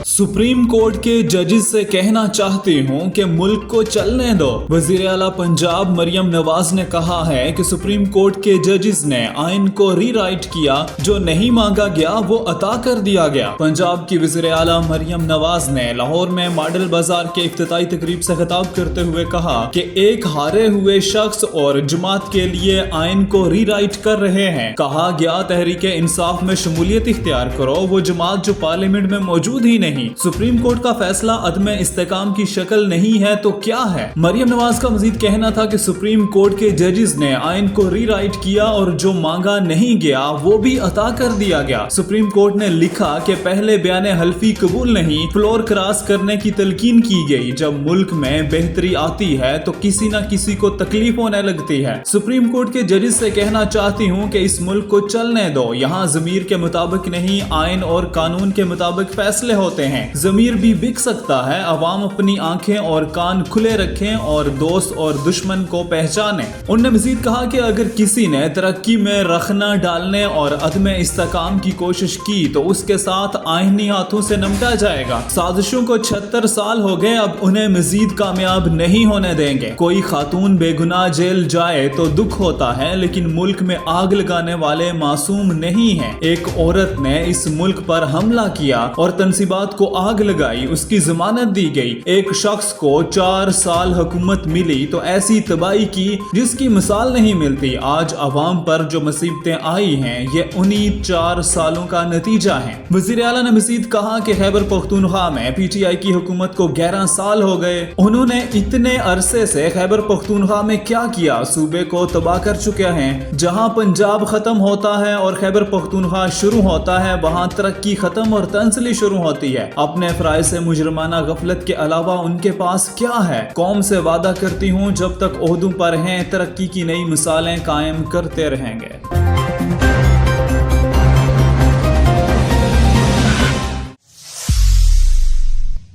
Supreme court के जजेस से कहना चाहती हूँ कि मुल्क को चलने दो। वजीर आला पंजाब मरियम नवाज ने कहा है कि सुप्रीम कोर्ट के जजेस ने आइन को रीराइट किया, जो नहीं मांगा गया वो अता कर दिया गया। पंजाब की वजीर आला मरियम नवाज ने लाहौर में मॉडल बाजार के इफ्तिताई तकरीब से खिताब करते हुए कहा कि एक हारे हुए शख्स और जमात के लिए आइन को रीराइट कर रहे हैं। कहा गया तहरीक इंसाफ में शमूलियत इख्तियार करो, वो जमात जो पार्लियामेंट में मौजूद ही नहीं। सुप्रीम कोर्ट का फैसला अदम इस्तेकाम की शक्ल नहीं है तो क्या है। मरियम नवाज का मजीद कहना था कि सुप्रीम कोर्ट के जजेस ने आइन को रीराइट किया और जो मांगा नहीं गया वो भी अता कर दिया गया। सुप्रीम कोर्ट ने लिखा कि पहले बयान हल्फी कबूल नहीं, फ्लोर क्रॉस करने की तलकीन की गई। जब मुल्क में बेहतरी आती है तो किसी न किसी को तकलीफ होने लगती है। सुप्रीम कोर्ट के जजेस से कहना चाहती हूँ कि इस मुल्क को चलने दो। यहाँ ज़मीर के मुताबिक नहीं, आइन और कानून के मुताबिक फैसले होते हैं। ज़मीर भी बिक सकता है। अवाम अपनी आंखें और कान खुले रखें और दोस्त और दुश्मन को पहचाने। उन्होंने मजीद कहा कि अगर किसी ने तरक्की में रखना डालने और अदम इस्तेकाम की कोशिश की तो उसके साथ आईनी हाथों से निपटा जाएगा। साजिशों को 76 साल हो गए, अब उन्हें मजीद कामयाब नहीं होने देंगे। कोई खातून बेगुनाह जेल जाए तो दुख होता है, लेकिन मुल्क में आग लगाने वाले मासूम नहीं हैं। एक औरत ने इस मुल्क पर हमला किया और तंसीबात को आग लगाई, उसकी जमानत दी गई। एक शख्स को 4 साल हुकूमत मिली तो ऐसी तबाही की जिसकी मिसाल नहीं मिलती। आज अवाम पर जो मुसीबतें आई हैं ये उन्हीं 4 सालों का नतीजा है। वजीर आला ने मजीद कहा कि खैबर पख्तूनख्वा में पीटीआई की हुकूमत को 11 साल हो गए। उन्होंने इतने अरसे से खैबर पख्तूनख्वा में क्या किया। सूबे को तबाह कर चुके हैं। जहां पंजाब खत्म होता है और खैबर पख्तूनख्वा शुरू होता है, वहां तरक्की खत्म और तंसली शुरू होती है। अपने फ़राइज़ से मुजरमाना गफलत के अलावा उनके पास क्या है। कौम से वादा करती हूँ जब तक ओहदों पर हैं तरक्की की नई मिसालें कायम करते रहेंगे।